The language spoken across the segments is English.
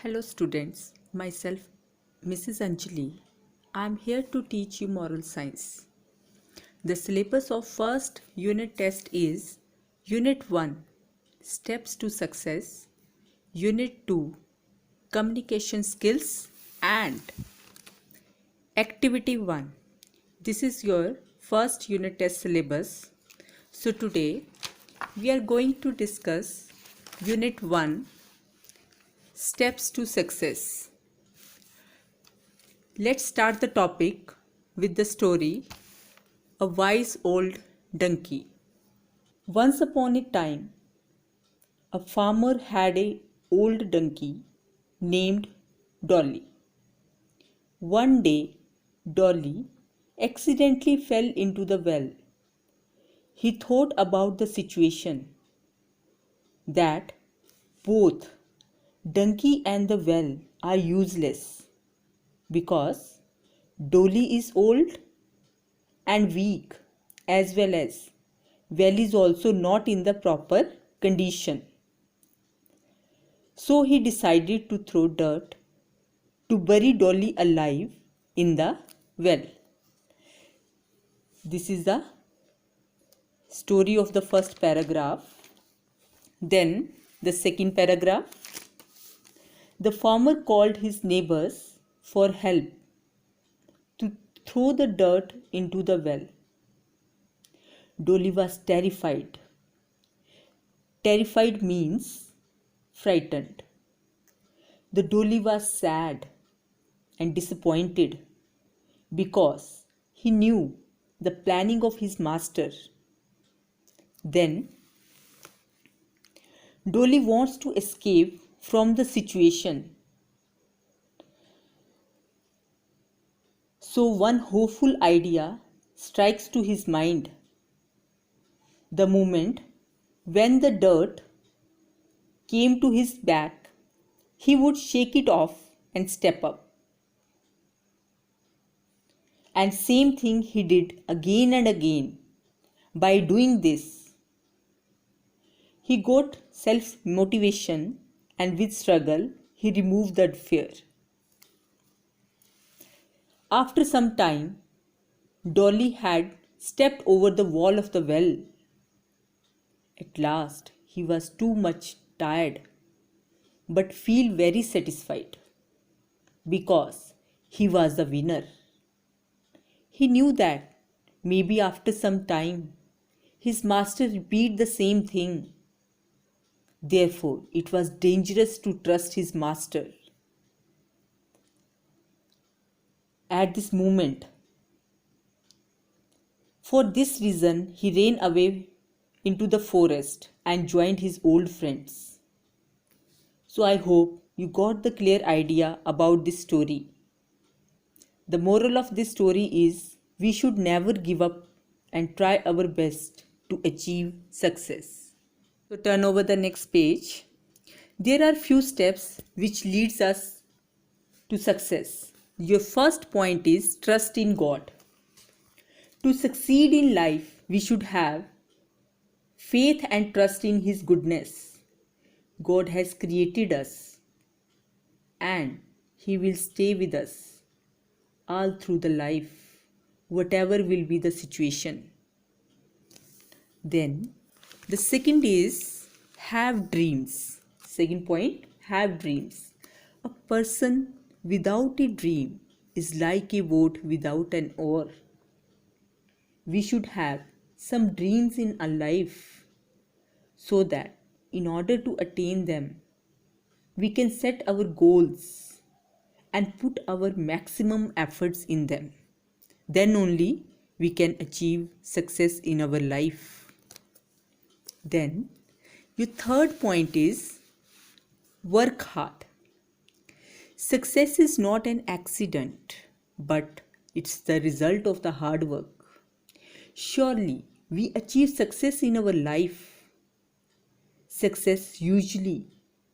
Hello students, myself Mrs. Anjali. I am here to teach you moral science. The syllabus of first unit test is Unit 1 Steps to Success, Unit 2 Communication Skills and Activity 1. This is your first unit test syllabus. So today we are going to discuss Unit 1 Steps to Success. Let's start the topic with the story A Wise Old Donkey. Once upon a time, a farmer had an old donkey named Dolly. One day, Dolly accidentally fell into the well. He thought about the situation that both donkey and the well are useless because Dolly is old and weak, as well as well is also not in the proper condition. So he decided to throw dirt to bury Dolly alive in the well. This is the story of the first paragraph. Then the second paragraph. The farmer called his neighbors for help to throw the dirt into the well. Dolly was terrified. Terrified means frightened. The Dolly was sad and disappointed because he knew the planning of his master. Then Dolly wants to escape from the situation. So one hopeful idea strikes to his mind. The moment when the dirt came to his back, he would shake it off and step up. And same thing he did again and again. By doing this, he got self-motivation and with struggle, he removed that fear. After some time, Dolly had stepped over the wall of the well. At last, he was too much tired, but feel very satisfied because he was the winner. He knew that maybe after some time, his master repeat the same thing. Therefore, it was dangerous to trust his master. At this moment, for this reason, he ran away into the forest and joined his old friends. So I hope you got the clear idea about this story. The moral of this story is we should never give up and try our best to achieve success. So turn over the next page. There are few steps which leads us to success. Your first point is trust in God. To succeed in life, we should have faith and trust in His goodness. God has created us and He will stay with us all through the life, whatever will be the situation. Then the second is have dreams. Second point, have dreams. A person without a dream is like a boat without an oar. We should have some dreams in our life so that in order to attain them, we can set our goals and put our maximum efforts in them. Then only we can achieve success in our life. Then your third point is work hard. Success is not an accident, but it's the result of the hard work. Surely we achieve success in our life. Success usually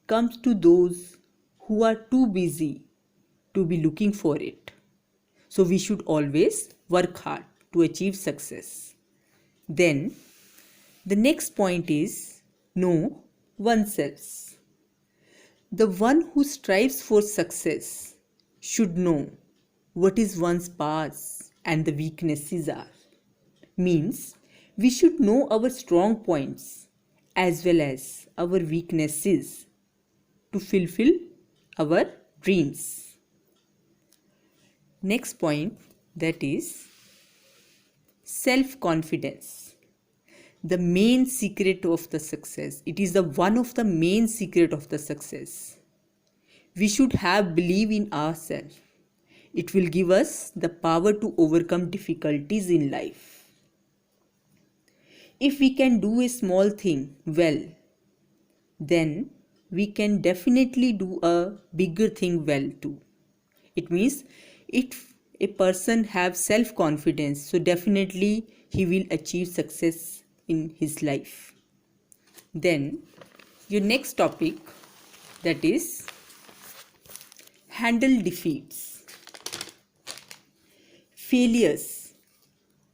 comes to those who are too busy to be looking for it. So we should always work hard to achieve success. Then the next point is know oneself. The one who strives for success should know what is one's past and the weaknesses are. Means we should know our strong points as well as our weaknesses to fulfill our dreams. Next point, that is self-confidence. The main secret of the success. It is the one of the main secret of the success. We should have belief in ourselves. It will give us the power to overcome difficulties in life. If we can do a small thing well, then we can definitely do a bigger thing well too. It means if a person have self-confidence, so definitely he will achieve success in his life. Then your next topic, that is handle defeats. Failures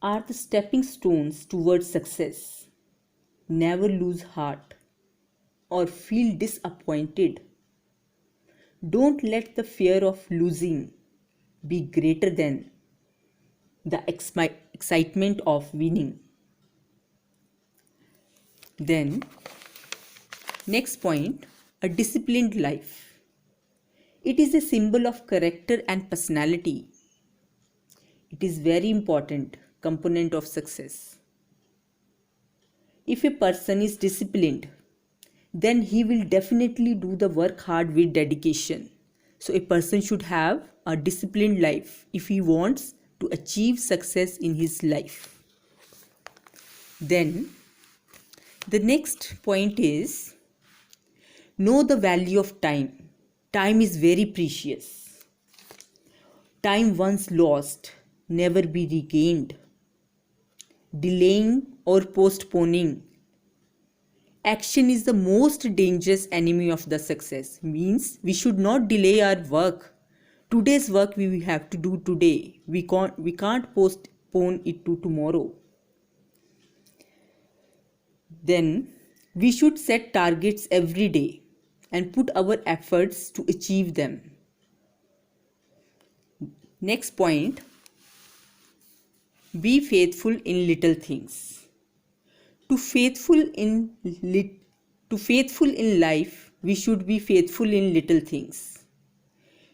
are the stepping stones towards success. Never lose heart or feel disappointed. Don't let the fear of losing be greater than the excitement of winning. Then, next point, a disciplined life. It is a symbol of character and personality. It is very important component of success. If a person is disciplined, then he will definitely do the work hard with dedication. So a person should have a disciplined life if he wants to achieve success in his life. Then the next point is know the value of time. Time is very precious. Time once lost, never be regained. Delaying or postponing. Action is the most dangerous enemy of the success. Means we should not delay our work. Today's work we have to do today. We can't postpone it to tomorrow. Then we should set targets every day and put our efforts to achieve them. Next point, be faithful in little things. To faithful in life, we should be faithful in little things.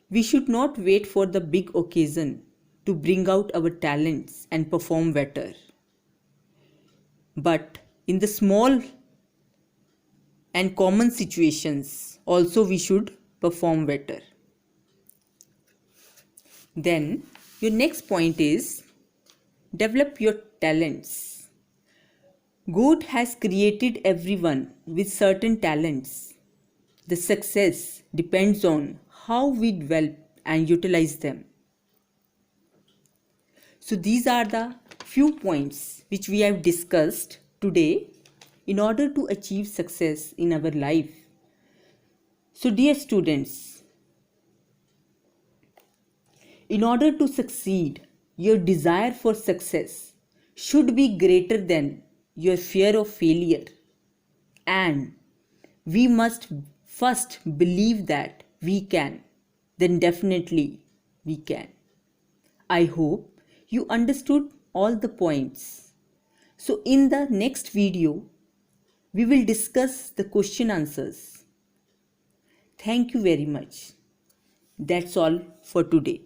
We should not wait for the big occasion to bring out our talents and perform better. But in the small and common situations, also we should perform better. Then your next point is develop your talents. God has created everyone with certain talents. The success depends on how we develop and utilize them. So these are the few points which we have discussed today in order to achieve success in our life. So dear students, in order to succeed, your desire for success should be greater than your fear of failure. And we must first believe that we can, then definitely we can. I hope you understood all the points. So in the next video, we will discuss the question answers. Thank you very much. That's all for today.